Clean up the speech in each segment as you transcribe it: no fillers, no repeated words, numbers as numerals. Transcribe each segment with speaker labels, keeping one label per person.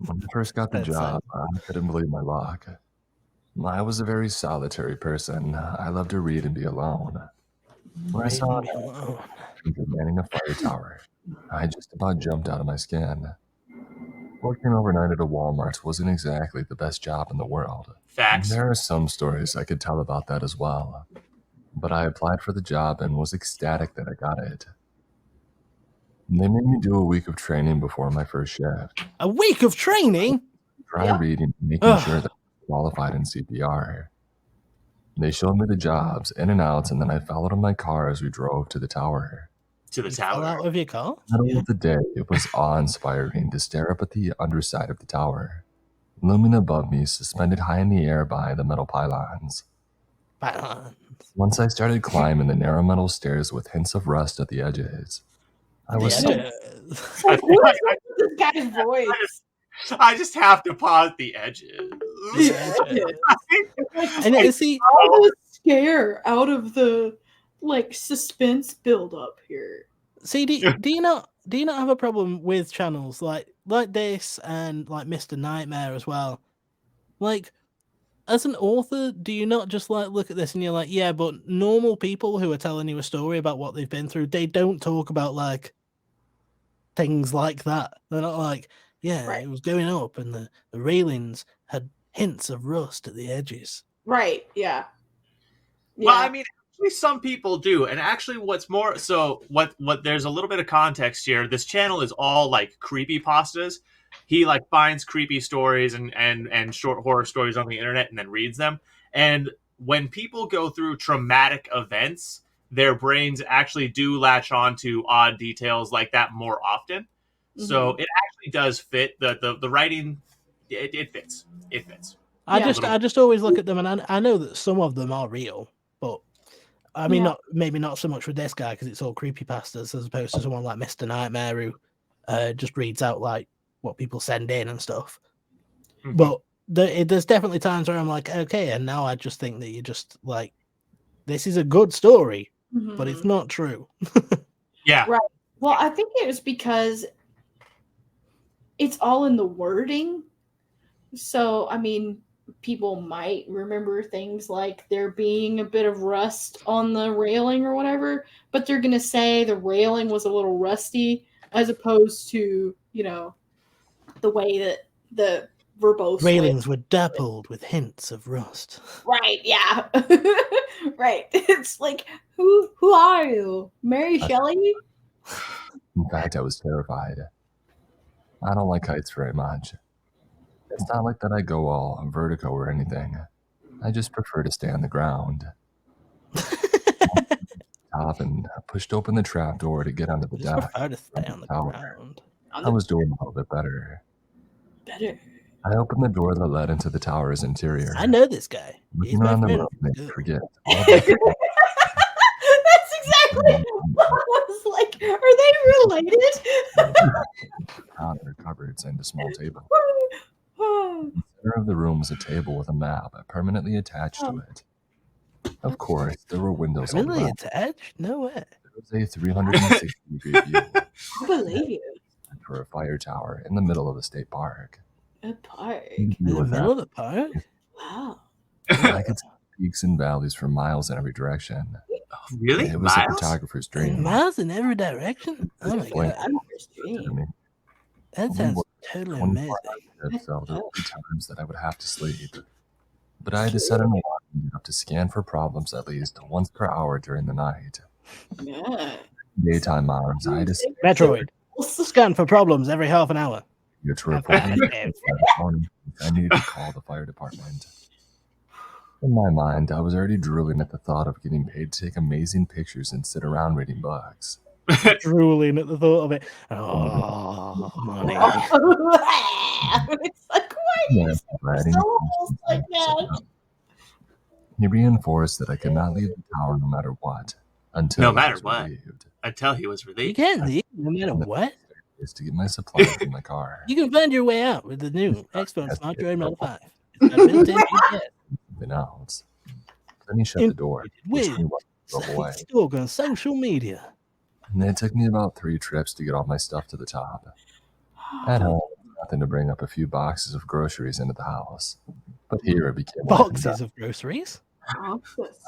Speaker 1: When I first got the job, I couldn't believe my luck. I was a very solitary person. I loved to read and be alone. When I
Speaker 2: Read
Speaker 1: saw
Speaker 2: and be alone.
Speaker 1: people manning a fire tower, I just about jumped out of my skin. Working overnight at a Walmart wasn't exactly the best job in the world.
Speaker 3: Facts.
Speaker 1: There are some stories I could tell about that as well. But I applied for the job and was ecstatic that I got it. They made me do a week of training before my first shift.
Speaker 2: A week of training?
Speaker 1: Dry reading and making sure that I was qualified in CPR. They showed me the jobs, in and outs, and then I followed in my car as we drove to the tower.
Speaker 3: To the
Speaker 2: You
Speaker 3: tower.
Speaker 2: fell out of your car?
Speaker 1: In the middle of the day, it was awe-inspiring to stare up at the underside of the tower, looming above me, suspended high in the air by the metal pylons. Once I started climbing the narrow metal stairs with hints of rust at the edges, I was
Speaker 4: Who is this guy's voice?
Speaker 3: I just have to pause the edges.
Speaker 2: And
Speaker 4: Like,
Speaker 2: see,
Speaker 4: all the scare out of the like suspense build up here.
Speaker 2: see, do you not have a problem with channels like this and like Mr. Nightmare as well? Like, as an author, do you not just like look at this and you're like, yeah, but normal people who are telling you a story about what they've been through, they don't talk about like things like that. They're not like, yeah,
Speaker 4: Right.
Speaker 2: it was going up and the railings had hints of rust at the edges.
Speaker 4: Right, yeah.
Speaker 3: Well, I mean, actually, some people do, and actually, what's more, so what? There's a little bit of context here. This channel is all like creepypastas. He like finds creepy stories and short horror stories on the internet and then reads them. And when people go through traumatic events, their brains actually do latch on to odd details like that more often. So it actually does fit the writing. It fits. It fits.
Speaker 2: I just always look at them, and I know that some of them are real, but I mean, maybe not so much with this guy because it's all creepypastas as opposed to someone like Mr. Nightmare who just reads out like what people send in and stuff. But there's definitely times where I'm like, okay, and now I just think that you're just like, this is a good story, but it's not true.
Speaker 3: Yeah.
Speaker 4: Right. Well, I think it was because it's all in the wording. So, I mean, people might remember things like there being a bit of rust on the railing or whatever, but they're going to say the railing was a little rusty as opposed to, you know, the way that the verbose
Speaker 2: railings were dappled with hints of rust.
Speaker 4: Right, yeah. Right. It's like, who are you? Mary Shelley?
Speaker 1: In fact, I was terrified. I don't like heights very much. It's not like that I go all vertigo or anything. I just prefer to stay on the ground. Top and pushed open the trap door to get onto the deck.
Speaker 2: I prefer to stay on the ground.
Speaker 1: I was doing a little bit better.
Speaker 4: Better.
Speaker 1: I opened the door that led into the tower's interior.
Speaker 2: I know this guy.
Speaker 1: Looking around the room, made me forget.
Speaker 4: That's exactly what I was like. Are they related?
Speaker 1: Counter, cupboards, and a small table. In the center of the room was a table with a map permanently attached to it. Of course, there were windows
Speaker 2: permanently
Speaker 1: all around.
Speaker 2: attached? No way.
Speaker 1: There was a 360-degree view.
Speaker 4: I believe you.
Speaker 1: For a fire tower in the middle of a state park.
Speaker 4: A park.
Speaker 2: In the middle of the park?
Speaker 4: Wow.
Speaker 1: I could see peaks and valleys for miles in every direction.
Speaker 3: Really?
Speaker 1: It was a photographer's dream.
Speaker 2: Miles in every direction? Oh my god. That sounds totally amazing.
Speaker 1: So there were times that I would have to sleep. But I had to set an alarm up to scan for problems at least once per hour during the night.
Speaker 4: Yeah.
Speaker 1: Daytime hours, I had to
Speaker 2: Metroid. Scan for problems every half an hour.
Speaker 1: to report I needed to call the fire department. In my mind, I was already drooling at the thought of getting paid to take amazing pictures and sit around reading books.
Speaker 2: Drooling at the thought of it. Oh, money.
Speaker 4: It's like, why are you so like that?
Speaker 1: He reinforced that I could not leave the tower no matter what. Until
Speaker 3: no matter what. Until he was relieved.
Speaker 2: You can't leave no matter what.
Speaker 1: Is to get my supplies in my car.
Speaker 2: You can find your way out with the new Xbox Smart Droid Model 5. It's got a built-in GPS.
Speaker 1: Something else. Then he shut the door.
Speaker 2: Stalk on social media.
Speaker 1: And it took me about 3 trips to get all my stuff to the top. At home, nothing to bring up a few boxes of groceries into the house. But here it became
Speaker 2: boxes of groceries.
Speaker 1: I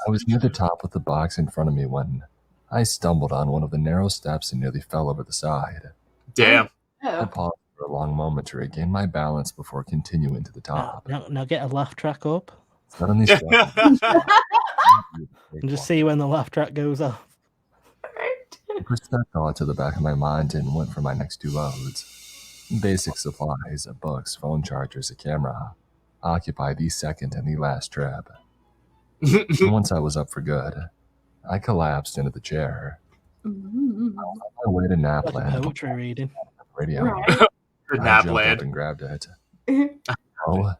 Speaker 1: was near the top with the box in front of me when I stumbled on one of the narrow steps and nearly fell over the side.
Speaker 3: Damn.
Speaker 1: I paused for a long moment to regain my balance before continuing to the top.
Speaker 2: Now get a laugh track up.
Speaker 1: Suddenly struck
Speaker 2: and just see when the laugh track goes off.
Speaker 1: I pushed that thought to the back of my mind and went for my next 2 loads. Basic supplies, books, phone chargers, a camera occupy the second and the last trip. And once I was up for good, I collapsed into the chair. I was on my way to Napland.
Speaker 2: Poetry reading.
Speaker 1: Radio.
Speaker 4: Right.
Speaker 1: I jumped up and grabbed it. Hello?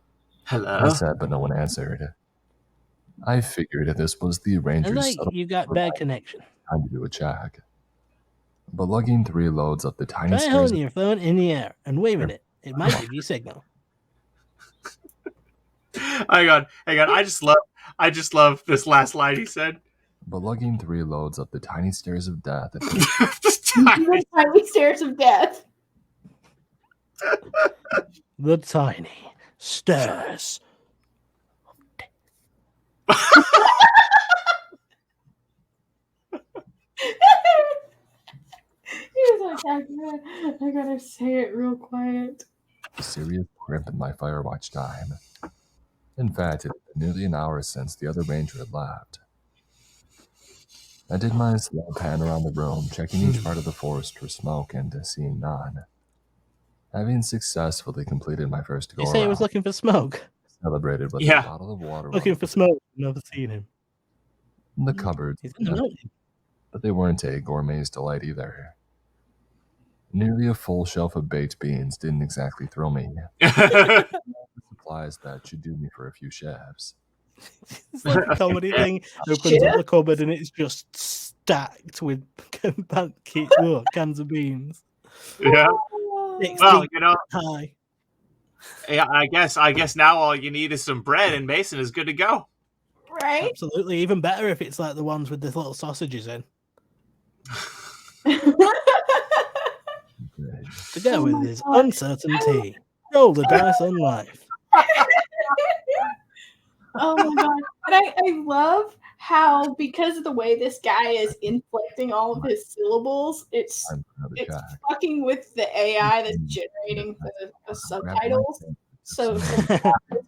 Speaker 1: I said, but no one answered. I figured this was the ranger's
Speaker 2: you got bad connection.
Speaker 1: Time to do a check. But lugging 3 loads up the tiny
Speaker 2: Try
Speaker 1: stairs.
Speaker 2: holding your phone in the air and waving it. It might give you a signal.
Speaker 3: Hang on. I just love this last line he said.
Speaker 1: But lugging 3 loads up the tiny stairs of death.
Speaker 4: Tiny stairs of death.
Speaker 2: The tiny stairs.
Speaker 4: He was like, I gotta say it real quiet.
Speaker 1: A serious crimp in my firewatch time. In fact, it had been nearly an hour since the other ranger had left. I did my slow pan around the room, checking each part of the forest for smoke and seeing none. Having successfully completed my first go-around,
Speaker 2: you say he was looking for smoke?
Speaker 1: Celebrated with a bottle of water.
Speaker 2: Looking for smoke. Never seen him.
Speaker 1: In the cupboards, but they weren't a gourmet's delight either. Nearly a full shelf of baked beans didn't exactly thrill me. Supplies that should do me for a few chefs.
Speaker 2: It's like a comedy thing. Opens up the cupboard and it's just stacked with cans of beans.
Speaker 3: Yeah. Well,
Speaker 2: high.
Speaker 3: Yeah, I guess now all you need is some bread and Mason is good to go.
Speaker 4: Right?
Speaker 2: Absolutely. Even better if it's like the ones with the little sausages in. To go with his uncertainty. Roll the dice on life.
Speaker 4: Oh my god. And I love how, because of the way this guy is inflecting all of his syllables, it's fucking with the AI that's generating the subtitles. So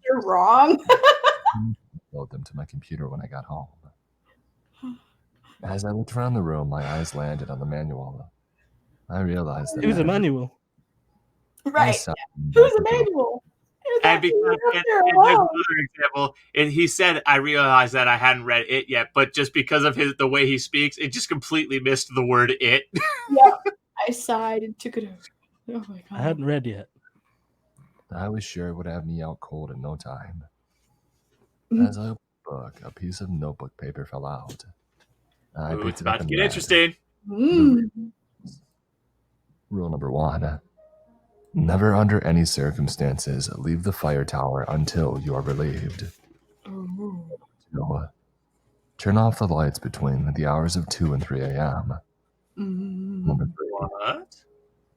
Speaker 4: you're wrong.
Speaker 1: Load them to my computer when I got home. As I looked around the room, my eyes landed on the manual. I realized that.
Speaker 2: Who's a manual?
Speaker 4: Right. Who's a manual?
Speaker 3: And because another example, and he said, I realized that I hadn't read it yet, but just because of the way he speaks, it just completely missed the word "it."
Speaker 4: Yeah, I sighed and took it over. Oh my god!
Speaker 2: I hadn't read yet.
Speaker 1: I was sure it would have me out cold in no time. As I opened the book, a piece of notebook paper fell out.
Speaker 3: It's about to get interesting.
Speaker 1: Rule number 1. Never under any circumstances leave the fire tower until you are relieved. 2. Turn off the lights between the hours of 2 and 3 a.m. Number 3.
Speaker 3: What?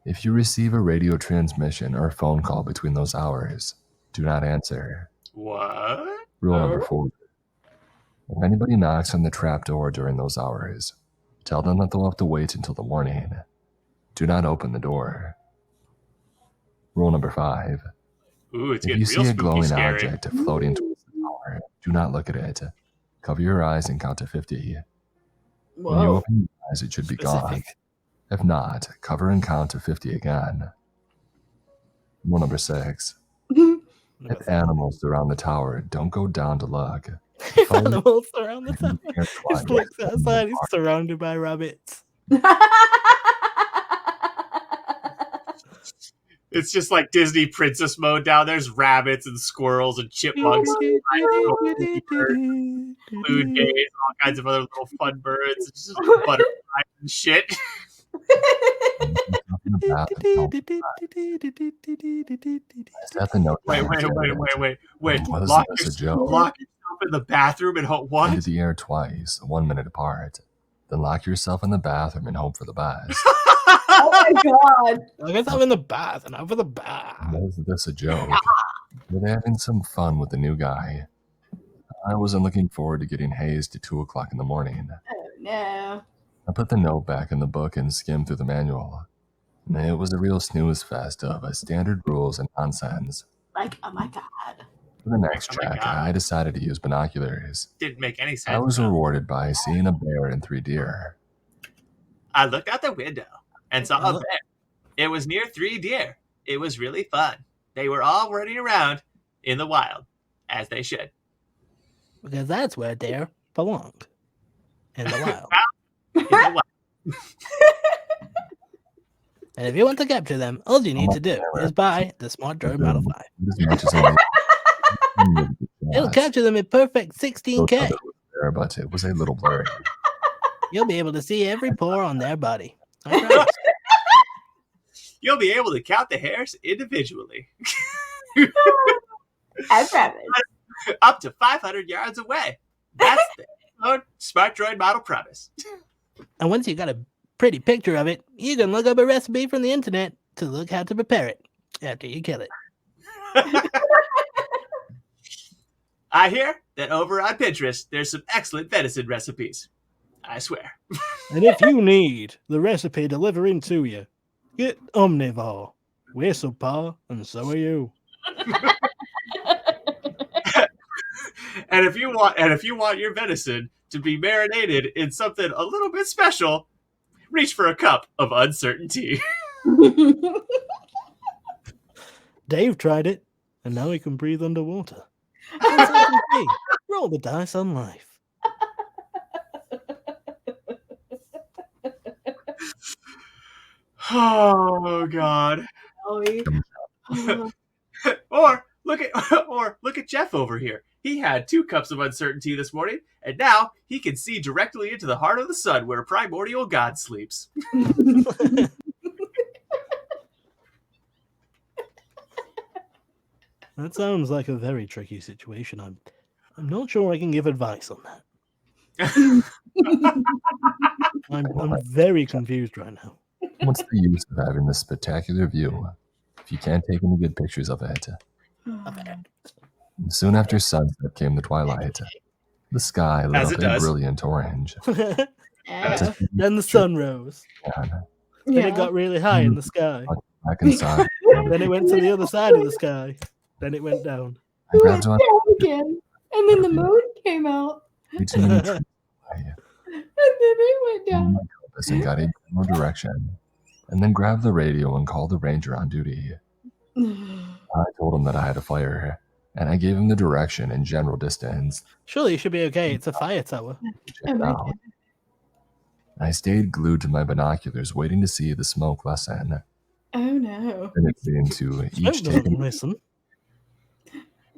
Speaker 1: If you receive a radio transmission or phone call between those hours, do not answer.
Speaker 3: What?
Speaker 1: Rule number 4. If anybody knocks on the trap door during those hours, tell them that they'll have to wait until the morning. Do not open the door. Rule number 5.
Speaker 3: Ooh, it's
Speaker 1: if you see a glowing object floating towards the tower, do not look at it. Cover your eyes and count to 50.
Speaker 4: Whoa.
Speaker 1: When you open your eyes, it should be gone. If not, cover and count to 50 again. Rule number 6. If animals surround the tower, don't go down to look.
Speaker 2: If animals surround the tower, just looks outside, it's surrounded by rabbits.
Speaker 3: It's just like Disney princess mode down. There's rabbits and squirrels and chipmunks, blue jays, all kinds of other little fun birds, just butterflies and shit. Wait. Lock yourself in the bathroom and hope what?
Speaker 1: Into the air twice, 1 minute apart. Then lock yourself in the bathroom and hope for the best.
Speaker 4: Oh my god!
Speaker 2: I guess I'm in the bath and over the bath.
Speaker 1: Was this a joke? Were they having some fun with the new guy? I wasn't looking forward to getting hazed at 2 o'clock in the morning.
Speaker 4: Oh no.
Speaker 1: I put the note back in the book and skimmed through the manual. It was a real snooze fest of standard rules and nonsense.
Speaker 4: Like, oh my god.
Speaker 1: For the next
Speaker 3: Oh my
Speaker 1: check,
Speaker 3: God.
Speaker 1: I decided to use binoculars.
Speaker 3: Didn't make any sense.
Speaker 1: I was rewarded by seeing a bear and 3 deer.
Speaker 3: I looked out the window and saw a bear. It was near 3 deer. It was really fun. They were all running around in the wild, as they should.
Speaker 2: Because that's where deer belong. In the wild.
Speaker 3: In the wild.
Speaker 2: And if you want to capture them, all you need to do is buy the Smart Drone Model 5.
Speaker 1: As much as I
Speaker 2: It'll capture them in perfect 16K.
Speaker 1: there, but it was a little blurry.
Speaker 2: You'll be able to see every pore on their body. I promise.
Speaker 3: You'll be able to count the hairs individually.
Speaker 4: I promise.
Speaker 3: Up to 500 yards away. That's the Smart Droid Model promise.
Speaker 2: And once you got a pretty picture of it, you can look up a recipe from the internet to look how to prepare it after you kill it.
Speaker 3: I hear that over on Pinterest, there's some excellent venison recipes. I swear.
Speaker 2: And if you need the recipe delivering to you, get Omnivore. We're so pa, and so are you.
Speaker 3: And if you want your venison to be marinated in something a little bit special, reach for a cup of uncertainty.
Speaker 2: Dave tried it, and now he can breathe underwater. Uncertainty. Roll the dice on life.
Speaker 3: Oh God. Or look at Jeff over here. He had 2 cups of uncertainty this morning, and now he can see directly into the heart of the sun where primordial God sleeps.
Speaker 2: That sounds like a very tricky situation. I'm not sure I can give advice on that. I'm very confused right now.
Speaker 1: What's the use of having this spectacular view if you can't take any good pictures of it? Soon after sunset came the twilight. The sky lit
Speaker 3: As
Speaker 1: up
Speaker 3: it
Speaker 1: a
Speaker 3: does.
Speaker 1: brilliant orange.
Speaker 2: Then the sun rose. Then it got really high in the sky.
Speaker 1: Back inside.
Speaker 2: Then it went to the other side of the sky. Then it went down.
Speaker 1: I grabbed
Speaker 4: down
Speaker 1: one.
Speaker 4: again. And then the moon came out.
Speaker 1: Way too many trees
Speaker 4: And then it went
Speaker 1: in my
Speaker 4: down.
Speaker 1: compass and got a general direction. And then grabbed the radio and called the ranger on duty. I told him that I had a fire, and I gave him the direction and general distance.
Speaker 2: Surely you should be okay. It's a fire tower.
Speaker 1: Check it out. I stayed glued to my binoculars, waiting to see the smoke lessen.
Speaker 4: Oh no.
Speaker 1: And it's into each
Speaker 2: Smoke doesn't
Speaker 1: taken.
Speaker 2: listen.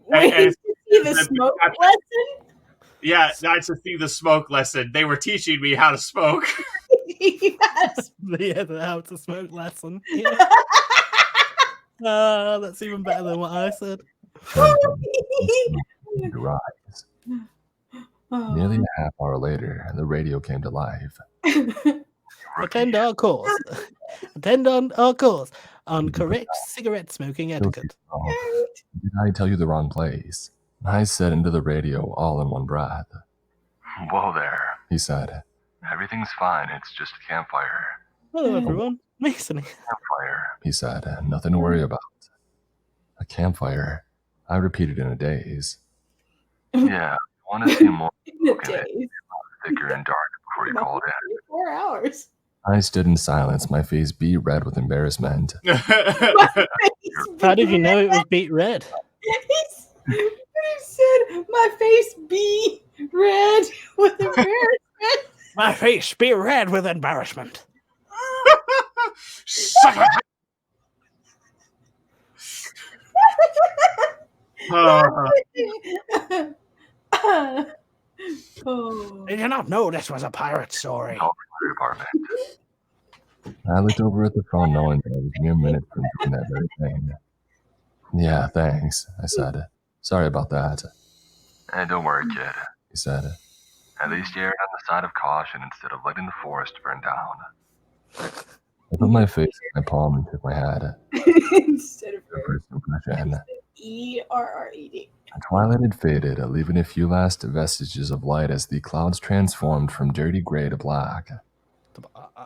Speaker 4: Wait
Speaker 3: and-
Speaker 4: to see the smoke lesson?
Speaker 3: Yeah, nice to see the smoke lesson. They were teaching me how to smoke.
Speaker 4: Yes.
Speaker 2: Yeah, the how to smoke lesson. Yeah. That's even better than what I said.
Speaker 1: To rise. Nearly a half hour later, the radio came to life.
Speaker 2: Attend our course. Attend on our course on correct cigarette smoking etiquette.
Speaker 1: Oh, did I tell you the wrong place? I said into the radio all in one breath. Whoa there, he said. Everything's fine, it's just a campfire.
Speaker 2: Hello, everyone. Mason.
Speaker 1: Campfire, he said. Nothing to worry about. A campfire, I repeated in a daze. Yeah, I want to see more thicker and dark before you call it in.
Speaker 4: 4 hours.
Speaker 1: I stood in silence, my face beat red with embarrassment.
Speaker 2: How did you know it was beet red?
Speaker 4: He said, my face be red with embarrassment.
Speaker 2: My face be red with embarrassment.
Speaker 3: Shut up.
Speaker 4: Oh.
Speaker 2: Did you not know this was a pirate story?
Speaker 1: Department. I looked over at the phone knowing that I was mere minutes from doing that very thing. Yeah, thanks, I said. Sorry about that. Hey, don't worry, kid, he said. At least you erred on the side of caution instead of letting the forest burn down. I put my face in my palm and took my head.
Speaker 4: Instead of
Speaker 1: First impression.
Speaker 4: ERRED.
Speaker 1: The twilight had faded, leaving a few last vestiges of light as the clouds transformed from dirty gray to black.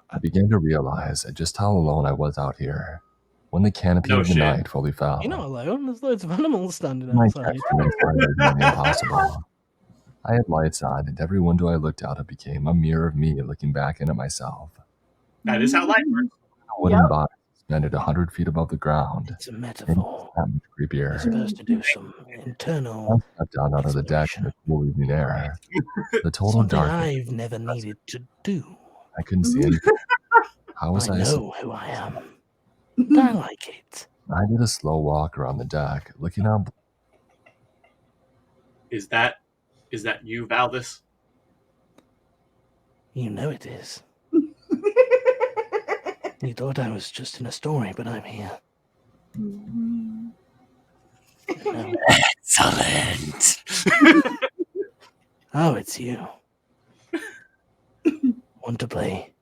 Speaker 1: I began to realize just how alone I was out here when the canopy of the night fully fell.
Speaker 2: You're not alone. There's loads of animals standing
Speaker 1: My
Speaker 2: outside.
Speaker 1: catchment was nearly impossible. I had lights on, and every window I looked out of became a mirror of me looking back in at myself.
Speaker 3: That is how light works.
Speaker 1: A wooden box suspended 100 feet above the ground.
Speaker 2: It's a metaphor.
Speaker 1: That much creepier.
Speaker 2: You're supposed to do some internal.
Speaker 1: I stepped down out of the deck in the cool evening air. The total
Speaker 2: Something
Speaker 1: darkness.
Speaker 2: I've never needed to do.
Speaker 1: I couldn't see anything. How was
Speaker 2: I
Speaker 1: I
Speaker 2: know who I am. And I like it.
Speaker 1: I did a slow walk around the deck, looking out.
Speaker 3: Is that you, Valdis?
Speaker 2: You know it is. You thought I was just in a story, but I'm here. No.
Speaker 3: Excellent.
Speaker 2: Oh, it's you. Want to play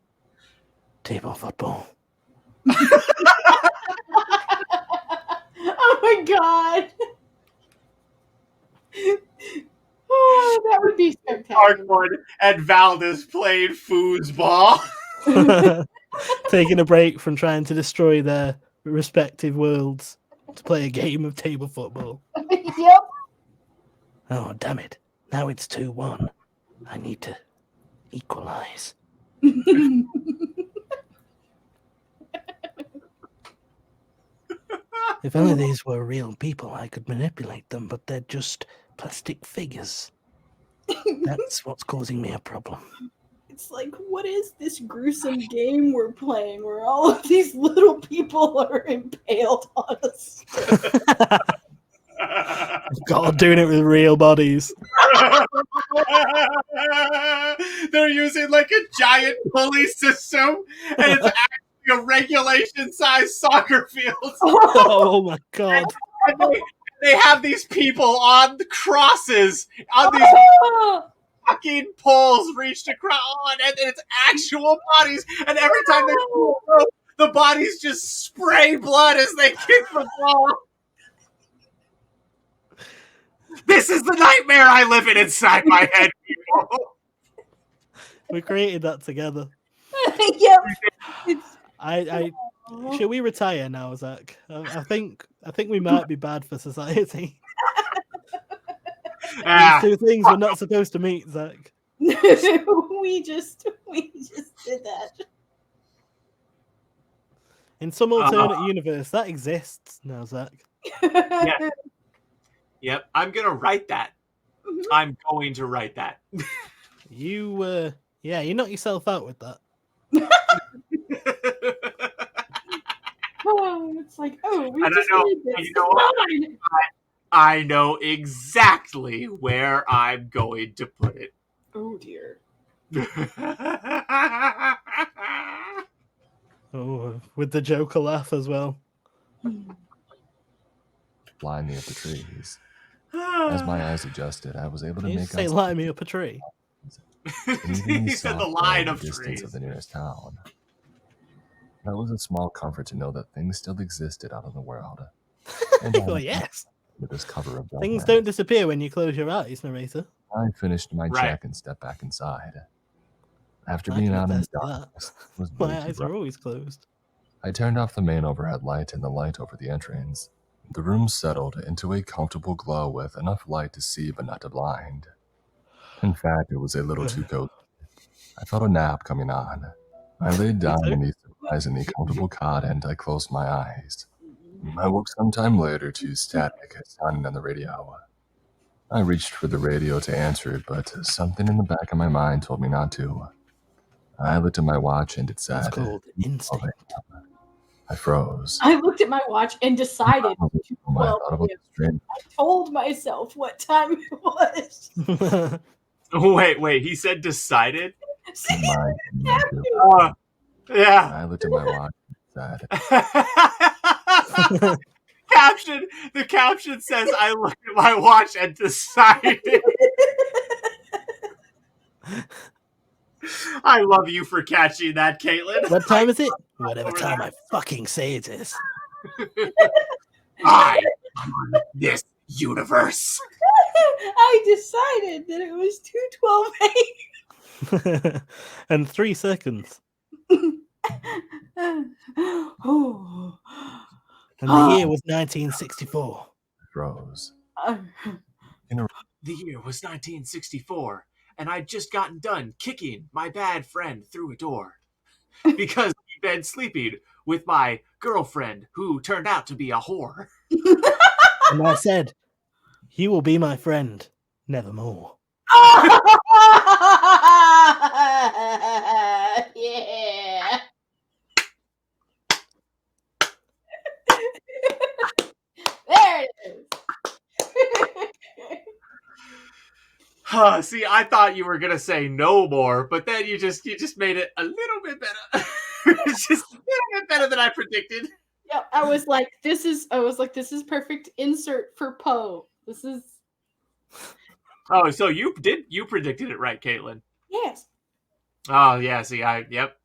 Speaker 2: table football?
Speaker 4: Oh my god. Oh, that would be spectacular.
Speaker 3: Darkwood and Valdis played foosball.
Speaker 2: Taking a break from trying to destroy their respective worlds to play a game of table football.
Speaker 4: Yep.
Speaker 2: Oh, damn it. Now it's 2-1. I need to equalize. If only these were real people, I could manipulate them, but they're just plastic figures. That's what's causing me a problem.
Speaker 4: It's like, what is this gruesome game we're playing where all of these little people are impaled on us?
Speaker 2: God, doing it with real bodies.
Speaker 3: They're using like a giant pulley system, and it's actually a regulation-sized soccer field.
Speaker 2: Oh my god.
Speaker 3: And they have these people on the crosses, on these fucking poles reached across, and it's actual bodies, and every time they go, the bodies just spray blood as they kick the ball. This is the nightmare I live in inside my head, people.
Speaker 2: We created that together.
Speaker 4: Yep.
Speaker 2: Should we retire now, Zach? I think we might be bad for society. These two things we're not supposed to meet, Zach.
Speaker 4: we just did that.
Speaker 2: In some alternate universe, that exists now, Zach.
Speaker 3: Yeah. Yep, I'm gonna write that. I'm going to write that.
Speaker 2: You knock yourself out with that.
Speaker 4: It's like, we
Speaker 3: I
Speaker 4: just
Speaker 3: don't
Speaker 4: need
Speaker 3: know.
Speaker 4: this.
Speaker 3: You know what? I know exactly where I'm going to put it.
Speaker 4: Oh dear.
Speaker 2: Oh, with the Joker laugh as well.
Speaker 1: Line me up the trees. As my eyes adjusted, I was able to
Speaker 2: You
Speaker 1: make
Speaker 2: say
Speaker 1: out
Speaker 2: line me up a tree.
Speaker 3: He said the line of
Speaker 1: distance
Speaker 3: trees.
Speaker 1: of the nearest town. That was a small comfort to know that things still existed out in the world.
Speaker 2: Well, yes.
Speaker 1: With this cover of
Speaker 2: Things
Speaker 1: darkness.
Speaker 2: don't disappear when you close your eyes, narrator.
Speaker 1: I finished my check and stepped back inside. After being out in the darkness,
Speaker 2: my eyes are always closed.
Speaker 1: I turned off the main overhead light and the light over the entrance. The room settled into a comfortable glow with enough light to see but not to blind. In fact, it was a little too cozy. I felt a nap coming on. I laid down in the surprisingly comfortable cot and I closed my eyes. I woke sometime later to static sounding on the radio. I reached for the radio to answer it, but something in the back of my mind told me not to. I looked at my watch and it said,
Speaker 2: It's called instinct.
Speaker 1: I froze.
Speaker 4: I looked at my watch and decided.
Speaker 1: I
Speaker 4: told myself what time it was.
Speaker 3: Wait, he said decided?
Speaker 1: Yeah. I looked at my watch and
Speaker 3: said. The caption says, I looked at my watch and decided. I love you for catching that, Caitlin.
Speaker 2: What time is it? Whatever time I fucking say it is.
Speaker 3: I run this universe.
Speaker 4: I decided that it was 2:12
Speaker 2: and 3 seconds.
Speaker 4: Oh.
Speaker 2: And the year was 1964.
Speaker 1: Rose.
Speaker 3: The year was 1964, and I'd just gotten done kicking my bad friend through a door because he'd been sleeping with my girlfriend, who turned out to be a whore.
Speaker 2: And I said, "You will be my friend, nevermore."
Speaker 4: Yeah. There it is.
Speaker 3: See, I thought you were gonna say no more, but then you just made it a little bit better. Just a little bit better than I predicted.
Speaker 4: Yeah, I was like, this is perfect insert for Poe. This is.
Speaker 3: Oh, so you predicted it right, Caitlin.
Speaker 4: Yes.
Speaker 3: Oh yeah, see, yep.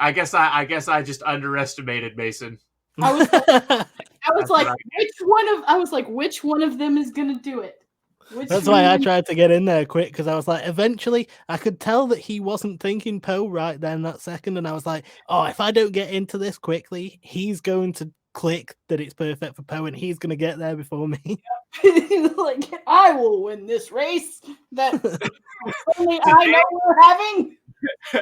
Speaker 3: I guess I just underestimated Mason.
Speaker 4: I was like, which one of them is gonna do it?
Speaker 2: That's why I tried to get in there quick, because I was like, eventually I could tell that he wasn't thinking Poe right then that second, and I was like, oh, if I don't get into this quickly, he's going to click that it's perfect for Poe, and he's going to get there before me.
Speaker 4: Like, I will win this race that only I know we're having.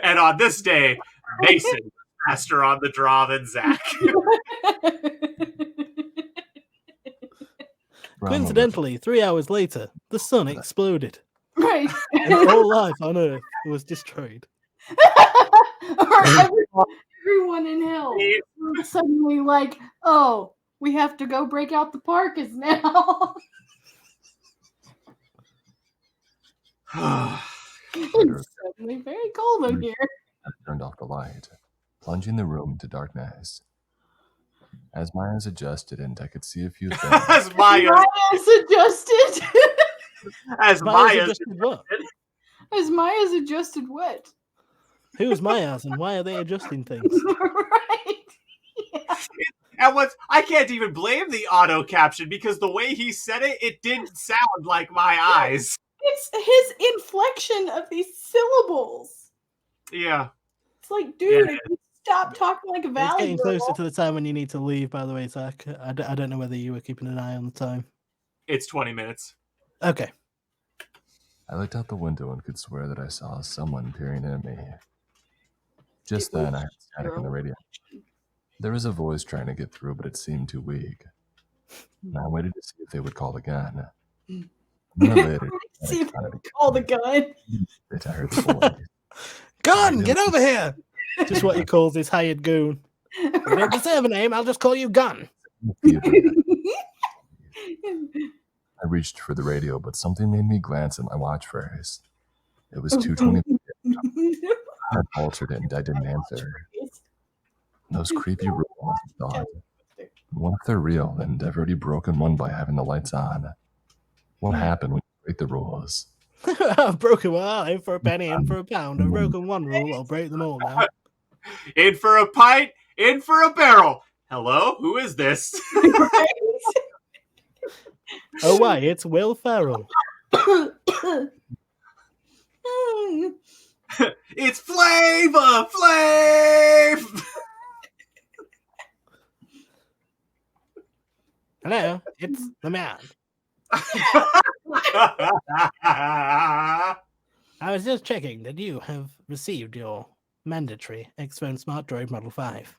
Speaker 3: And on this day, Mason was faster on the draw than Zack.
Speaker 2: Coincidentally, 3 hours later, the sun exploded.
Speaker 4: Right.
Speaker 2: And all life on Earth was destroyed.
Speaker 4: Or everyone in hell was suddenly like, oh, we have to go break out the parkas now. It's suddenly very cold in here.
Speaker 1: I turned off the light, plunging the room into darkness. As my eyes adjusted and I could see a few things.
Speaker 3: As Maya's
Speaker 4: adjusted.
Speaker 3: As Maya's
Speaker 2: adjusted what?
Speaker 4: As Maya's adjusted what?
Speaker 2: Who's Maya's and why are they adjusting things?
Speaker 4: Right. Yeah.
Speaker 3: And I can't even blame the auto caption, because the way he said it, it didn't sound like my eyes.
Speaker 4: It's his inflection of these syllables.
Speaker 3: Yeah.
Speaker 4: It's like, dude, stop talking like a valley
Speaker 2: It's getting
Speaker 4: girl.
Speaker 2: closer to the time when you need to leave, by the way, Zach. I don't know whether you were keeping an eye on the time.
Speaker 3: It's 20 minutes.
Speaker 2: Okay.
Speaker 1: I looked out the window and could swear that I saw someone peering in at me. Just then, I heard static on the radio. There was a voice trying to get through, but it seemed too weak. And I waited to see if they would call again. A minute later,
Speaker 4: see if they would call the gun.
Speaker 1: I heard the voice.
Speaker 2: Gun, get over here! Just what he calls his hired goon. You don't deserve a name, I'll just call you Gun.
Speaker 1: I reached for the radio, but something made me glance at my watch first. It was 2:20. I altered it and I didn't answer. Those creepy rules, I thought. What if they're real and I've already broken one by having the lights on? What happened when you break the rules?
Speaker 2: I've broken one, in for a penny, in for a pound. I've broken one rule, I'll break them all now.
Speaker 3: In for a pint, in for a barrel. Hello, who is this?
Speaker 2: Oh, why? It's Will Ferrell.
Speaker 3: It's Flavor Flav!
Speaker 2: Hello, it's the man. I was just checking that you have received your mandatory X-Phone Smart Droid Model 5.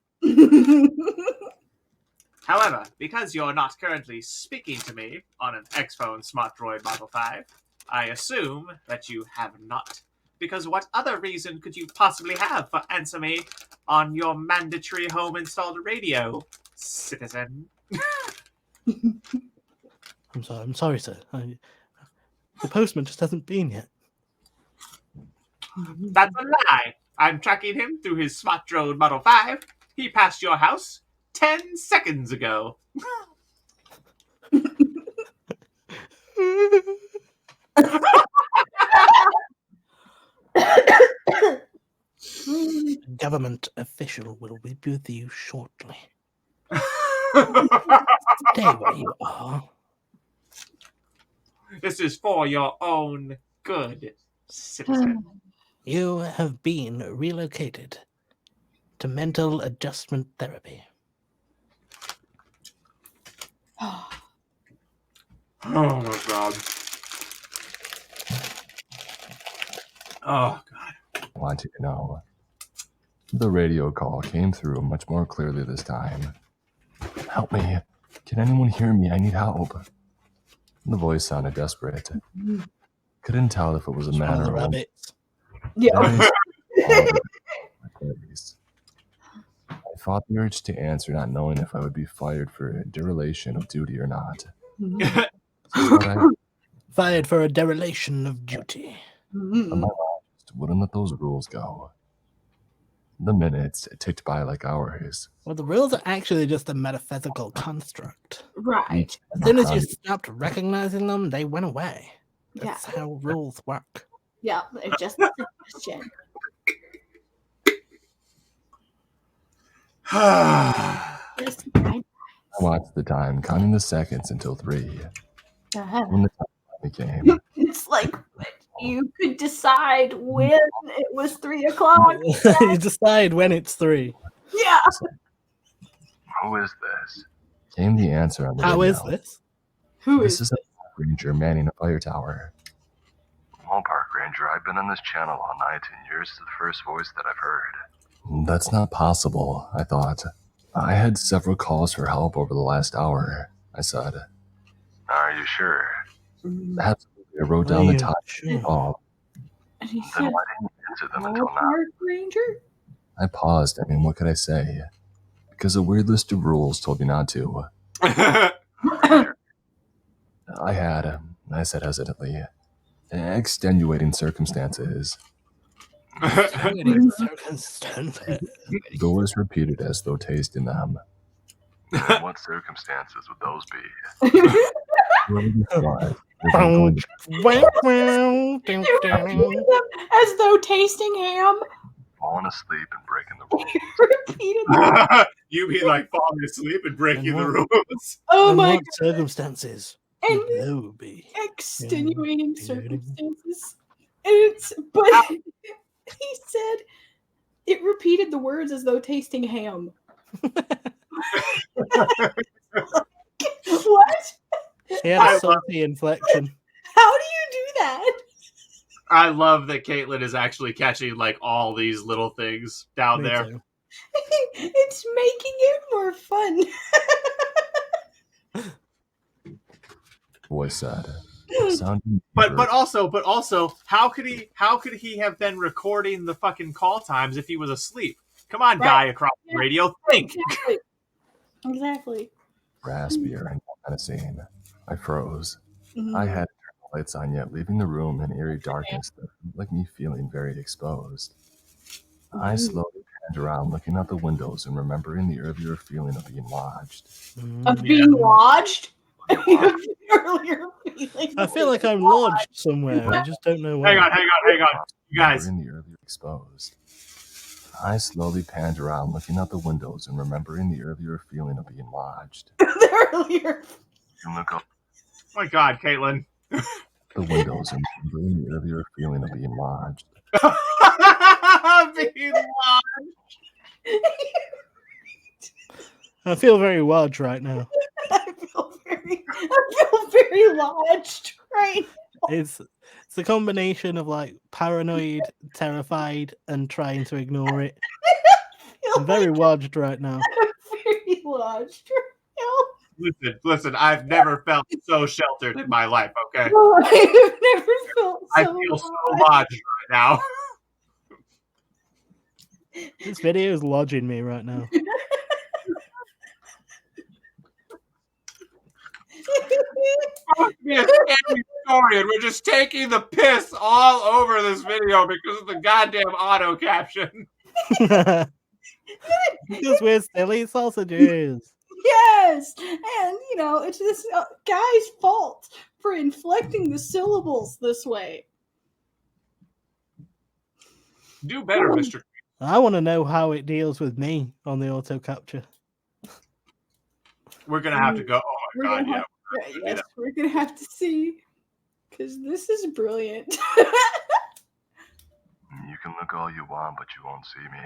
Speaker 3: However, because you're not currently speaking to me on an X-Phone Smart Droid Model 5, I assume that you have not. Because what other reason could you possibly have for answer me on your mandatory home-installed radio, citizen?
Speaker 2: I'm sorry, sir. The postman just hasn't been yet.
Speaker 3: That's a lie. I'm tracking him through his Smart Droid Model 5. He passed your house 10 seconds ago.
Speaker 2: A government official will be with you shortly. Stay where you are.
Speaker 3: This is for your own good, citizen.
Speaker 2: You have been relocated to mental adjustment therapy.
Speaker 3: Oh my god. Oh god.
Speaker 1: I want you to know. The radio call came through much more clearly this time. Help me. Can anyone hear me? I need help. The voice sounded desperate. Couldn't tell if it was a man or a woman.
Speaker 2: Rabbits.
Speaker 4: Yeah.
Speaker 1: I fought the urge to answer, not knowing if I would be fired for dereliction of duty or not.
Speaker 2: Fired for a dereliction of duty.
Speaker 1: But my mind just wouldn't let those rules go. The minutes ticked by like hours.
Speaker 2: Well, the rules are actually just a metaphysical construct.
Speaker 4: Right.
Speaker 2: As soon as you stopped recognizing them, they went away. That's
Speaker 4: Yeah.
Speaker 2: how rules work.
Speaker 4: Yeah, it's just a suggestion. Just
Speaker 1: I watched the time, counting the seconds until 3. When the time finally came,
Speaker 4: It's like you could decide when it was 3 o'clock.
Speaker 2: You decide when it's 3.
Speaker 4: Yeah.
Speaker 1: who is this? Came the answer on the
Speaker 2: How
Speaker 1: radio.
Speaker 2: is this?
Speaker 4: Who
Speaker 1: This
Speaker 4: is
Speaker 1: is a park ranger manning a fire tower. Well, park ranger, I've been on this channel all night, and yours is the first voice that I've heard. That's not possible, I thought. I had several calls for help over the last hour, I said. Are you sure? Absolutely. I wrote down the time.
Speaker 2: Sure.
Speaker 1: Oh,
Speaker 4: And he
Speaker 1: then
Speaker 4: said,
Speaker 1: why didn't you answer them
Speaker 4: "Oh,
Speaker 1: until now?
Speaker 4: Park Ranger?"
Speaker 1: I paused. I mean, what could I say? Because a weird list of rules told me not to. I said hesitantly, extenuating circumstances. The was repeated as though tasting them. What circumstances would those be?
Speaker 4: As though tasting ham.
Speaker 1: Falling asleep and breaking the rules.
Speaker 4: Repeatedly.
Speaker 3: You mean like falling asleep and breaking the rules?
Speaker 4: Oh
Speaker 2: In
Speaker 4: my
Speaker 2: what circumstances
Speaker 4: And
Speaker 2: would those be?
Speaker 4: extenuating
Speaker 2: Yeah.
Speaker 4: circumstances. But he said it repeated the words as though tasting ham. What?
Speaker 2: He had a salty inflection.
Speaker 4: How do you do that?
Speaker 3: I love that Caitlin is actually catching like all these little things down
Speaker 2: Me
Speaker 3: there.
Speaker 2: too.
Speaker 4: It's making it more fun.
Speaker 1: Voice said.
Speaker 3: But also, how could he have been recording the fucking call times if he was asleep? Come on,
Speaker 4: Right.
Speaker 3: guy across the radio, think.
Speaker 4: Exactly.
Speaker 1: Raspier and menacing. I froze.
Speaker 4: Mhm.
Speaker 1: I hadn't turned the lights on yet, leaving the room in eerie darkness that felt like me feeling very exposed. I slowly panned around, looking out the windows and remembering the earlier feeling of being lodged.
Speaker 4: Of being lodged? Earlier feeling.
Speaker 2: I feel like I'm lodged somewhere. I just don't know where.
Speaker 3: Hang on. You guys.
Speaker 1: Remembering the earlier exposed. I slowly panned around, looking out the windows and remembering the earlier feeling of being lodged.
Speaker 4: The earlier.
Speaker 1: You look up
Speaker 3: Oh my God, Caitlin.
Speaker 1: the windows and remembering the earlier feeling of being lodged.
Speaker 3: Being lodged.
Speaker 2: I feel very lodged right now.
Speaker 4: I feel very lodged right
Speaker 2: It's a combination of like paranoid, terrified, and trying to ignore it. I'm very lodged right now.
Speaker 4: I'm very lodged right
Speaker 3: Listen, I've never felt so sheltered in my life, okay?
Speaker 4: now. I've never felt so
Speaker 3: I feel so lodged right now.
Speaker 2: This video is lodging me right now.
Speaker 3: We're just taking the piss all over this video because of the goddamn auto caption.
Speaker 2: Because we're silly sausages.
Speaker 4: Yes, and it's this guy's fault for inflecting the syllables this way.
Speaker 3: Do better, Mr.
Speaker 2: I want to know how it deals with me on the auto capture.
Speaker 3: We're gonna have to go. Oh my god, yeah.
Speaker 4: Yes, we're gonna have to see, because this is brilliant.
Speaker 1: You can look all you want, but you won't see me.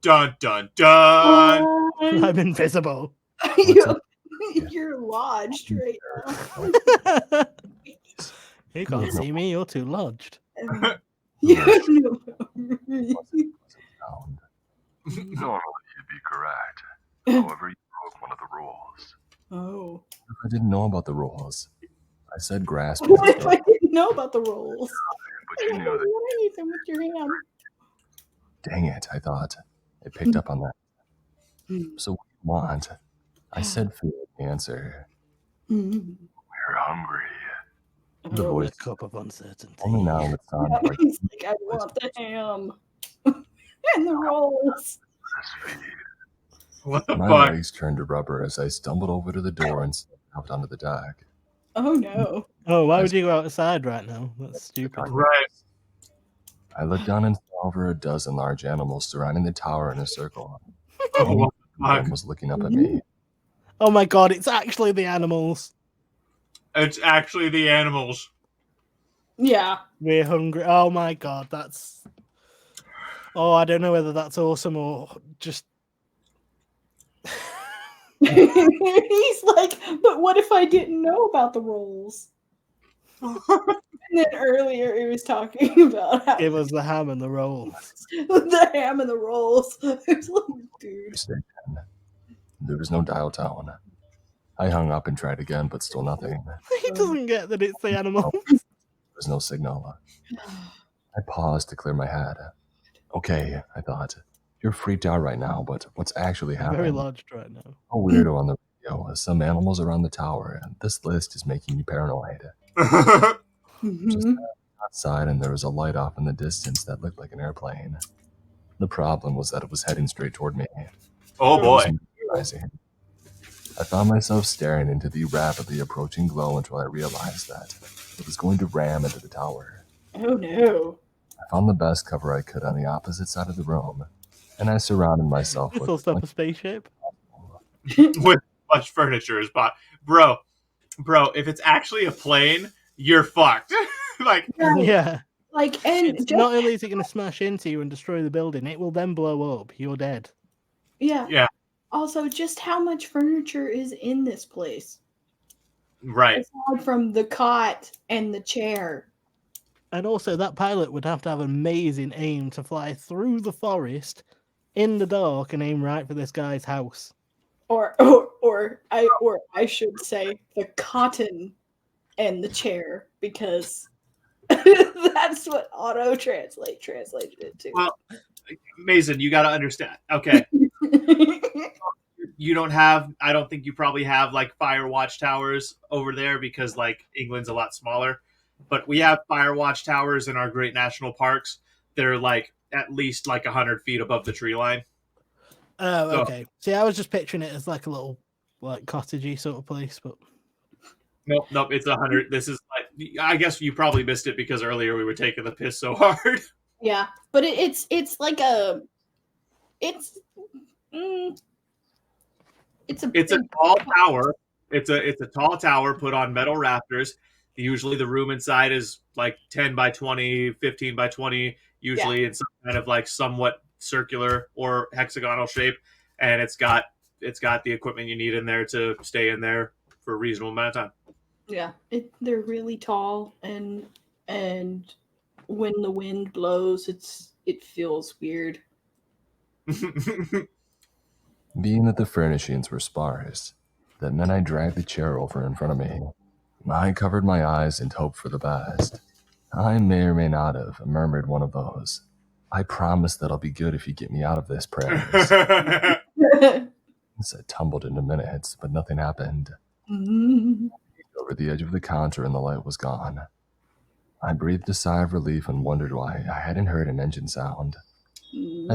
Speaker 3: Dun dun dun.
Speaker 2: I'm invisible.
Speaker 4: You're lodged right now.
Speaker 2: You can't see me. You're too lodged.
Speaker 1: Normally, you'd be correct. However, you broke one of the rules.
Speaker 4: Oh.
Speaker 1: If I didn't know about the rules, I said grasp.
Speaker 4: What if I didn't know about the rules?
Speaker 1: But you knew that.
Speaker 4: Anything with your hand.
Speaker 1: Dang it, I thought. It picked up on that. So what do you want? I said food, the answer. We're hungry. The voice.
Speaker 2: A cup of uncertainty.
Speaker 1: Only now it sounded like
Speaker 4: I want the ham. And the rolls.
Speaker 3: What the
Speaker 1: my
Speaker 3: fuck?
Speaker 1: legs turned to rubber as I stumbled over to the door and stepped onto the deck.
Speaker 4: Oh no.
Speaker 2: Oh, why would you go outside right now? That's stupid.
Speaker 3: Right.
Speaker 1: I looked down and saw over a dozen large animals surrounding the tower in a circle.
Speaker 3: Oh, what the
Speaker 1: One
Speaker 3: fuck?
Speaker 1: was looking up at me.
Speaker 2: Oh my god, it's actually the animals.
Speaker 3: It's actually the animals.
Speaker 4: Yeah.
Speaker 2: We're hungry. Oh my god, that's... Oh, I don't know whether that's awesome or just...
Speaker 4: He's like, but what if I didn't know about the rolls? And then earlier he was talking about how
Speaker 2: Give us the ham and the rolls.
Speaker 4: the ham and the rolls. It's like, dude.
Speaker 1: There was no dial tone. I hung up and tried again, but still nothing.
Speaker 2: He doesn't get that it's the animals.
Speaker 1: There was no signal. I paused to clear my head. Okay, I thought. You're freaked out right now, but what's actually
Speaker 2: I'm
Speaker 1: happening?
Speaker 2: very lodged right now.
Speaker 1: A weirdo on the radio. Some animals around the tower, and this list is making you paranoid. Just outside, and there was a light off in the distance that looked like an airplane. The problem was that it was heading straight toward me.
Speaker 3: Oh boy.
Speaker 1: I found myself staring into the rapidly approaching glow until I realized that it was going to ram into the tower.
Speaker 4: Oh no.
Speaker 1: I found the best cover I could on the opposite side of the room, and I surrounded myself
Speaker 2: This
Speaker 1: with
Speaker 2: will stop a spaceship.
Speaker 3: With much furniture is bought. Bro, if it's actually a plane, you're fucked. Like,
Speaker 2: Yeah.
Speaker 4: Like, and
Speaker 2: It's
Speaker 4: just,
Speaker 2: not only is it going to smash into you and destroy the building, it will then blow up. You're dead.
Speaker 4: yeah. Also, just how much furniture is in this place?
Speaker 3: right.
Speaker 4: Aside from the cot and the chair.
Speaker 2: And also, that pilot would have to have amazing aim to fly through the forest in the dark and aim right for this guy's house.
Speaker 4: Or I should say the cotton and the chair, because that's what auto translated it to.
Speaker 3: Well, Mason, you got to understand. Okay. You don't have, I don't think you probably have like fire watchtowers over there because like England's a lot smaller. But we have fire watchtowers in our great national parks. They're like at least like 100 feet above the tree line.
Speaker 2: Oh,
Speaker 3: So-
Speaker 2: okay. See, I was just picturing it as like a little, like, cottagey sort of place, but
Speaker 3: Nope, it's 100. This is like, I guess you probably missed it because earlier we were taking the piss so hard.
Speaker 4: Yeah, but it's like a it's
Speaker 3: It's a
Speaker 4: big-
Speaker 3: tall tower. It's a tall tower put on metal rafters. Usually the room inside is like 10 by 20, 15 by 20, usually in some kind of like somewhat circular or hexagonal shape. And it's got the equipment you need in there to stay in there for a reasonable amount of time.
Speaker 4: Yeah, they're really tall, and when the wind blows, it feels weird.
Speaker 1: Being that the furnishings were sparse, that meant I dragged the chair over in front of me. I covered my eyes and hoped for the best. I may or may not have murmured one of those. I promise that I'll be good if you get me out of this, prayers. I tumbled into minutes, but nothing happened. Over the edge of the counter and the light was gone. I breathed a sigh of relief and wondered why I hadn't heard an engine sound. I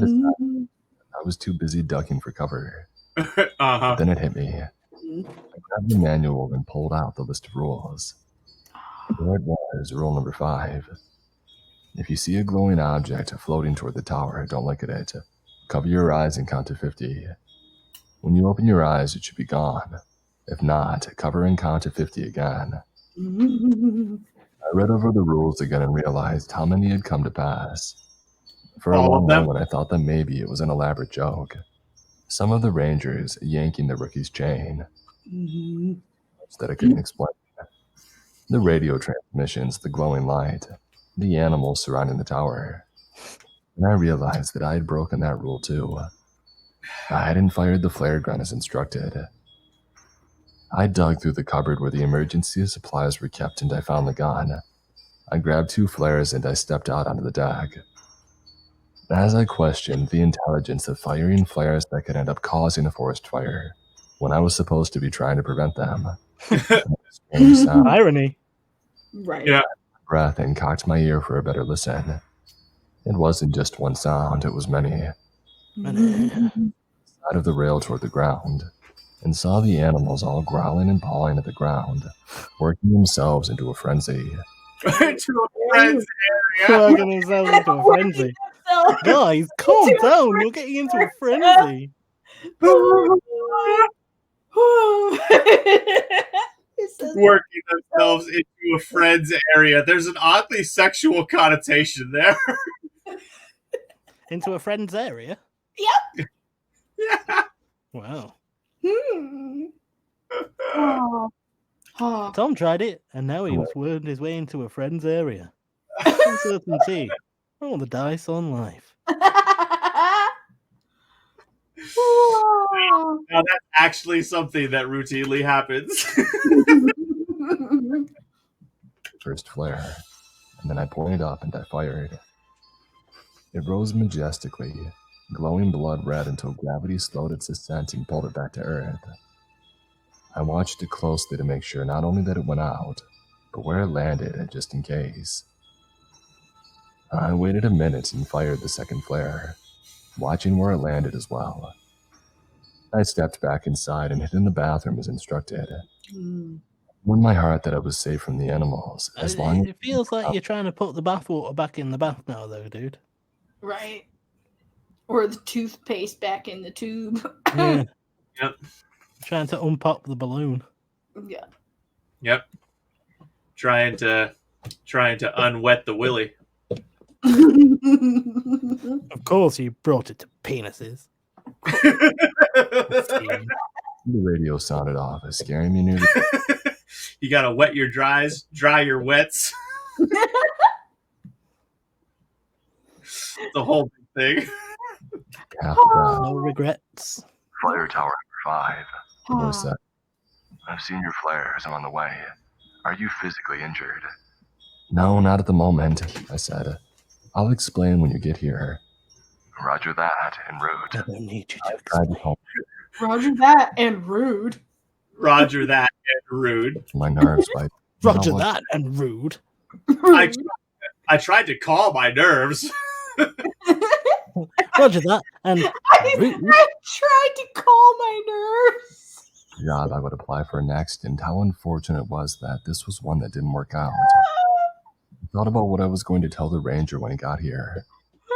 Speaker 1: was too busy ducking for cover. But then it hit me. I grabbed the manual and pulled out the list of rules. There it was, rule number 5. If you see a glowing object floating toward the tower, don't look at it. Cover your eyes and count to 50. When you open your eyes, it should be gone. If not, cover and count to 50 again. I read over the rules again and realized how many had come to pass. For a
Speaker 3: All of
Speaker 1: long
Speaker 3: them?
Speaker 1: moment, I thought that maybe it was an elaborate joke. Some of the rangers yanking the rookie's chain. That I couldn't explain. The radio transmissions, the glowing light, the animals surrounding the tower. And I realized that I had broken that rule too. I hadn't fired the flare gun as instructed. I dug through the cupboard where the emergency supplies were kept and I found the gun. I grabbed 2 flares and I stepped out onto the deck. As I questioned the intelligence of firing flares that could end up causing a forest fire, when I was supposed to be trying to prevent them. Strange sound.
Speaker 2: Irony.
Speaker 4: Right.
Speaker 3: Yeah.
Speaker 1: Breath and cocked my ear for a better listen. It wasn't just one sound, it was many. Side of the rail toward the ground, and saw the animals all growling and pawing at the ground, working themselves into a frenzy.
Speaker 3: To a friend's area.
Speaker 2: Working themselves into a frenzy. Guys, calm down. You're getting into a frenzy.
Speaker 3: Working themselves into a friend's area. There's an oddly sexual connotation there.
Speaker 2: Into a friend's area?
Speaker 4: Yep.
Speaker 3: Yeah.
Speaker 2: Wow.
Speaker 4: Oh.
Speaker 2: Tom tried it, and now he was working his way into a friend's area. Uncertainty. Roll the dice on life.
Speaker 3: Now that's actually something that routinely happens.
Speaker 1: First flare, and then I pointed up and I fired. It rose majestically, glowing blood red until gravity slowed its ascent and pulled it back to Earth. I watched it closely to make sure not only that it went out, but where it landed, just in case. I waited a minute and fired the second flare, watching where it landed as well. I stepped back inside and hid in the bathroom as instructed. In my heart that I was safe from the animals, as long as
Speaker 2: It feels like you're trying to put the bathwater back in the bath now, though, dude.
Speaker 4: Right. Or the toothpaste back in the tube.
Speaker 2: Yeah.
Speaker 3: Yep.
Speaker 2: Trying to unpop the balloon.
Speaker 4: Yeah.
Speaker 3: Yep. Trying to unwet the willy.
Speaker 2: Of course, you brought it to penises.
Speaker 1: the radio sounded off, scaring me near the...
Speaker 3: You gotta wet your dries, dry your wets. The whole big thing.
Speaker 2: No regrets.
Speaker 1: Flare tower number 5. The voice said, I've seen your flares. I'm on the way. Are you physically injured? No, not at the moment, I said. I'll explain when you get here. Roger that, en route.
Speaker 2: I don't need you to explain.
Speaker 4: Roger that and rude.
Speaker 3: Roger that and rude.
Speaker 1: My nerves by...
Speaker 2: Roger that and rude.
Speaker 3: I tried to calm my nerves.
Speaker 2: Roger that and rude.
Speaker 4: I tried to calm my nerves.
Speaker 1: job I would apply for next, and how unfortunate it was that this was one that didn't work out. I thought about what I was going to tell the ranger when he got here.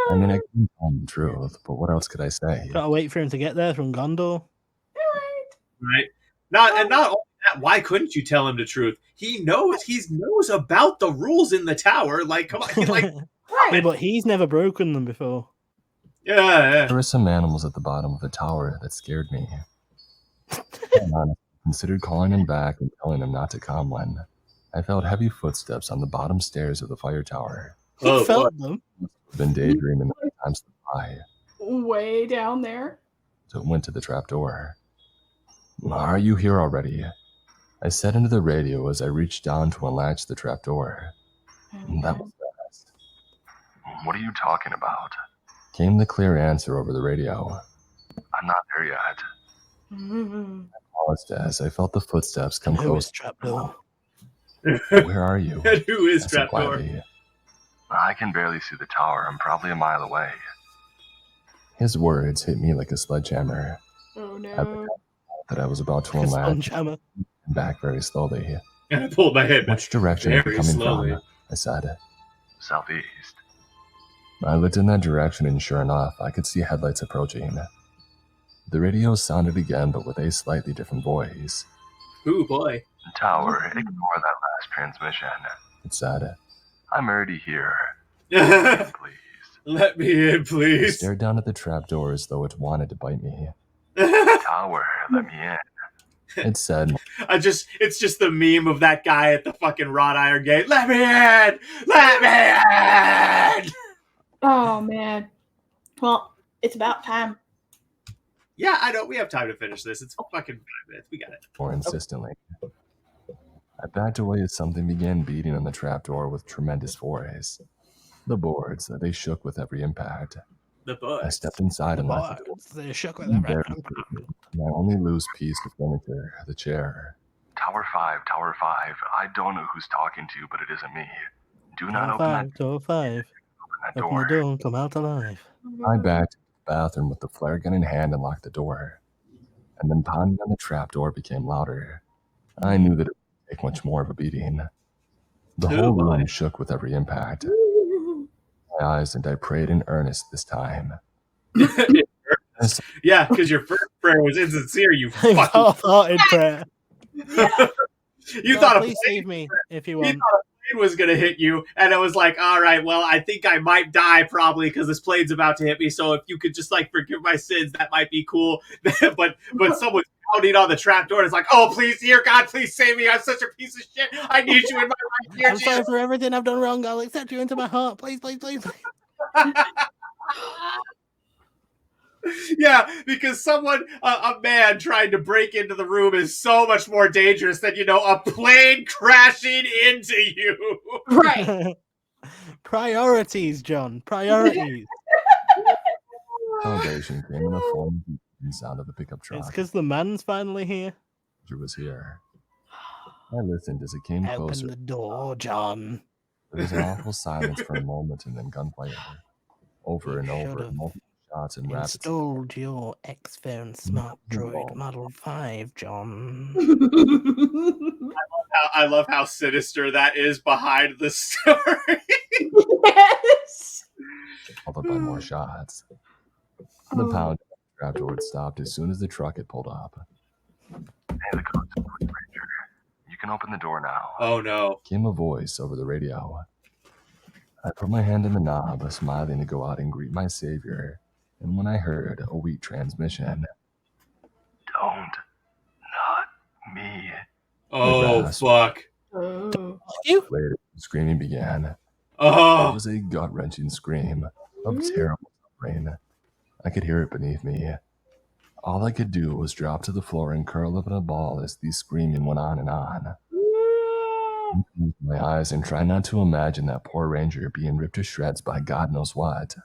Speaker 1: I mean, I couldn't tell him the truth, but what else could I say?
Speaker 2: Gotta wait for him to get there from Gondor.
Speaker 3: Right. Not only that, why couldn't you tell him the truth? He knows about the rules in the tower. Like, come on,
Speaker 2: Yeah, but he's never broken them before.
Speaker 3: yeah.
Speaker 1: There were some animals at the bottom of the tower that scared me. I considered calling him back and telling him not to come when I felt heavy footsteps on the bottom stairs of the fire tower.
Speaker 2: He felt them.
Speaker 1: I've been daydreaming many times by.
Speaker 4: Way down there.
Speaker 1: So it went to the trap door. Are you here already? I said into the radio as I reached down to unlatch the trap door. That was fast. What are you talking about? Came the clear answer over the radio. I'm not there yet. I paused as I felt the footsteps come
Speaker 2: Who
Speaker 1: close.
Speaker 2: is trap door?
Speaker 1: Where are you?
Speaker 3: And who is
Speaker 1: I said
Speaker 3: trap door?
Speaker 1: quietly. I can barely see the tower. I'm probably a mile away. His words hit me like a sledgehammer.
Speaker 4: Oh
Speaker 1: At the
Speaker 4: no.
Speaker 1: time that I was about to
Speaker 2: Like a
Speaker 1: unlatch
Speaker 2: sledgehammer.
Speaker 1: and back very slowly.
Speaker 3: And I pulled my head back.
Speaker 1: Which direction are you
Speaker 3: Very
Speaker 1: coming
Speaker 3: slowly.
Speaker 1: from? I said. Southeast. I looked in that direction, and sure enough, I could see headlights approaching. The radio sounded again, but with a slightly different voice.
Speaker 3: Ooh, boy.
Speaker 1: Tower, ignore that last transmission, it said. I'm already here.
Speaker 3: Let
Speaker 1: Please.
Speaker 3: Let me in,
Speaker 1: I
Speaker 3: please.
Speaker 1: stared down at the trapdoor as though it wanted to bite me. Tower, let me in, it said.
Speaker 3: It's just the meme of that guy at the fucking wrought iron gate. Let me in! Let me in!
Speaker 4: Oh, man. Well, it's about time.
Speaker 3: Yeah, I know. We have time to finish this. It's fucking 5 minutes. We got it.
Speaker 1: More insistently. I backed away as something began beating on the trapdoor with tremendous force. The boards, they shook with every impact.
Speaker 3: The boys.
Speaker 1: I stepped inside and locked the door.
Speaker 2: They shook with every impact.
Speaker 1: My only loose piece of furniture, the chair. Tower 5, Tower 5. I don't know who's talking to you, but it isn't me. Do not open that
Speaker 2: Tower 5.
Speaker 1: door.
Speaker 2: Open the door and come out alive.
Speaker 1: I backed to the bathroom with the flare gun in hand and locked the door. And then pounding on the trapdoor became louder. I knew that it would take much more of a beating. The whole room shook with every impact. My eyes, and I prayed in earnest this time.
Speaker 3: Yeah, because your first prayer was insincere, you fucking
Speaker 2: half-hearted prayer.
Speaker 3: You thought
Speaker 2: please save me if you want.
Speaker 3: You thought a plane was gonna hit you, and it was like, all right, well, I think I might die probably because this plane's about to hit me. So if you could just like forgive my sins, that might be cool. but someone's pounding on the trapdoor, and it's like, oh please, dear God, please save me. I'm such a piece of shit. I need you in my life, dear
Speaker 2: I'm sorry for everything I've done wrong. I'll accept you into my heart. Please, please, please.
Speaker 3: Yeah, because a man trying to break into the room is so much more dangerous than, a plane crashing into you.
Speaker 4: Right.
Speaker 1: Priorities, John. Priorities. Foundation came in the form of the sound of the pickup truck.
Speaker 2: It's because the man's finally here.
Speaker 1: It was here. I listened as it came closer.
Speaker 2: Open the door, John.
Speaker 1: There was an awful silence for a moment, and then gunfire. Over and over, multiple shots and rapid.
Speaker 2: Installed your X-Phone Smart Droid Model 5, John.
Speaker 3: I love how sinister that is behind the story.
Speaker 4: Yes.
Speaker 1: Followed by more shots. The pound trapdoor stopped as soon as the truck had pulled up. Hey, the coast ranger. You can open the door now.
Speaker 3: Oh no.
Speaker 1: Came a voice over the radio. I put my hand in the knob, smiling to go out and greet my savior, and when I heard a weak transmission. Don't. Not me.
Speaker 3: Oh, fuck.
Speaker 1: Later, screaming began.
Speaker 3: Oh.
Speaker 1: It was a gut-wrenching scream of terrible suffering. I could hear it beneath me. All I could do was drop to the floor and curl up in a ball as the screaming went on and on. I closed my eyes and try not to imagine that poor ranger being ripped to shreds by God knows what.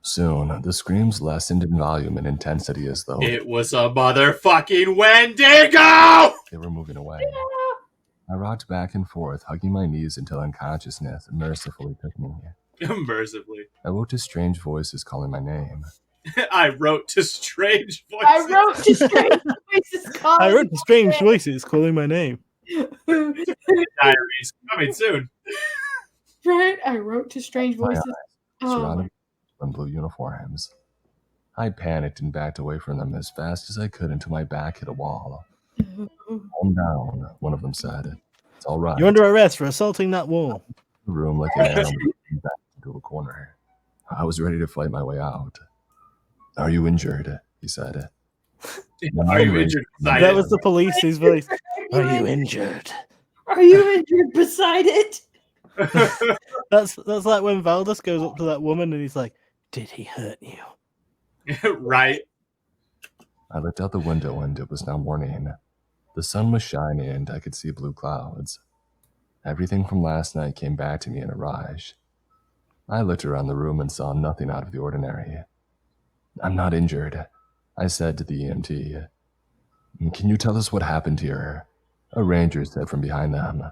Speaker 1: Soon, the screams lessened in volume and intensity as though
Speaker 3: it was a motherfucking Wendigo!
Speaker 1: They were moving away. I rocked back and forth, hugging my knees until unconsciousness mercifully took me.
Speaker 3: Mercifully.
Speaker 1: I woke to strange voices calling my name.
Speaker 3: I wrote to strange voices.
Speaker 4: I wrote to strange voices calling
Speaker 2: my name.
Speaker 3: Diaries coming soon.
Speaker 4: Right? I wrote to strange voices.
Speaker 1: Surrounded by blue uniforms. I panicked and backed away from them as fast as I could until my back hit a wall. Calm down, one of them said. It's all right.
Speaker 2: You're under arrest for assaulting that wall.
Speaker 1: The room like an animal back into a corner. I was ready to fight my way out. Are you injured? He said.
Speaker 3: Are you injured?
Speaker 2: That was the police's voice. Are you injured?
Speaker 4: Are you injured beside it?
Speaker 2: That's like when Valdez goes up to that woman and he's like, did he hurt you?
Speaker 3: Right.
Speaker 1: I looked out the window and it was now morning. The sun was shining and I could see blue clouds. Everything from last night came back to me in a rush. I looked around the room and saw nothing out of the ordinary. I'm not injured, I said to the EMT. Can you tell us what happened here? A ranger said from behind them.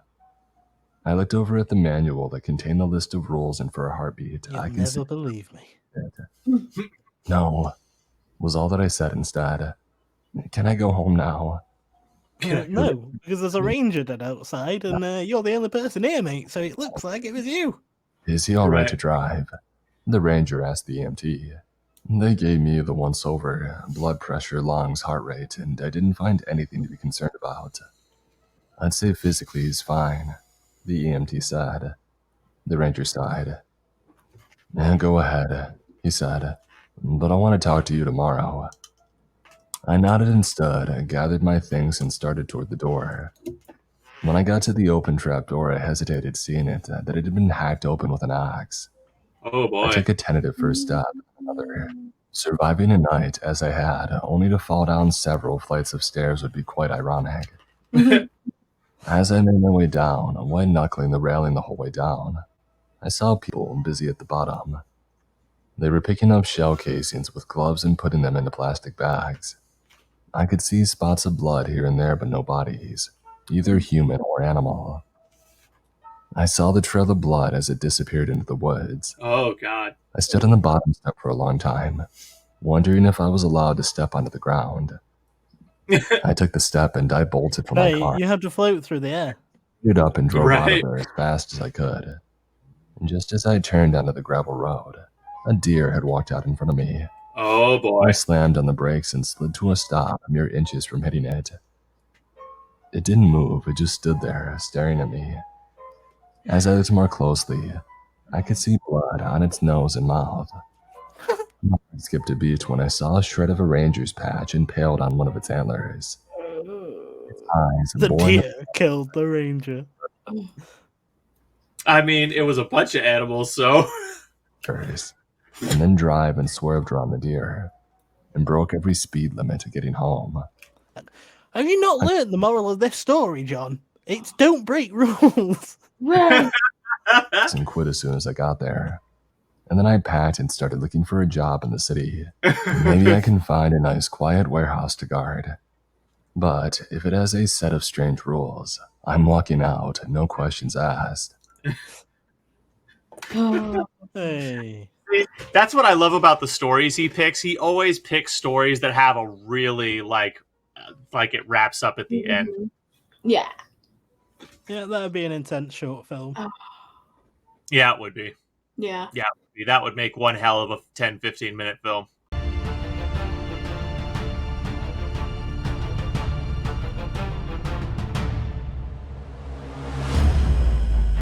Speaker 1: I looked over at the manual that contained the list of rules, and for a heartbeat,
Speaker 2: You'll
Speaker 1: I can
Speaker 2: never believe me.
Speaker 1: No, was all that I said instead. Can I go home now?
Speaker 2: No, because there's a ranger dead outside, and you're the only person here, mate, so it looks like it was you.
Speaker 1: Is he all right to drive? The ranger asked the EMT. They gave me the once-over, blood pressure, lungs, heart rate, and I didn't find anything to be concerned about. I'd say physically he's fine, the EMT said. The ranger sighed. Go ahead, he said, but I want to talk to you tomorrow. I nodded and stood, gathered my things, and started toward the door. When I got to the open trap door, I hesitated, seeing it that it had been hacked open with an axe.
Speaker 3: Oh boy.
Speaker 1: I took a tentative first step, another. Surviving a night as I had, only to fall down several flights of stairs would be quite ironic. As I made my way down, white-knuckling the railing the whole way down, I saw people busy at the bottom. They were picking up shell casings with gloves and putting them into plastic bags. I could see spots of blood here and there, but no bodies, either human or animal. I saw the trail of blood as it disappeared into the woods.
Speaker 3: Oh, God.
Speaker 1: I stood on the bottom step for a long time, wondering if I was allowed to step onto the ground. I took the step and I bolted from my car.
Speaker 2: You had to float through the air.
Speaker 1: Stood up and drove out of
Speaker 3: Right.
Speaker 1: there as fast as I could. And just as I turned onto the gravel road, a deer had walked out in front of me.
Speaker 3: Oh, boy.
Speaker 1: I slammed on the brakes and slid to a stop mere inches from hitting it. It didn't move, it just stood there, staring at me. As I looked more closely, I could see blood on its nose and mouth. I skipped a beat when I saw a shred of a ranger's patch impaled on one of its antlers. Its eyes
Speaker 2: The
Speaker 1: boring
Speaker 2: deer killed the ranger.
Speaker 3: I mean, it was a bunch of animals, so...
Speaker 1: and then drive and swerved around the deer, and broke every speed limit getting home.
Speaker 2: Have you not learned the moral of this story, John? It's don't break rules.
Speaker 4: Right.
Speaker 1: And quit as soon as I got there. And then I packed and started looking for a job in the city. Maybe I can find a nice quiet warehouse to guard. But if it has a set of strange rules, I'm walking out, no questions asked.
Speaker 4: Oh.
Speaker 2: Hey.
Speaker 3: That's what I love about the stories he picks. He always picks stories that have a really, like it wraps up at the end.
Speaker 4: Yeah.
Speaker 2: Yeah, that would be an intense short film.
Speaker 3: Yeah, it would be.
Speaker 4: Yeah.
Speaker 3: Yeah, that would make one hell of a 10-15 minute film.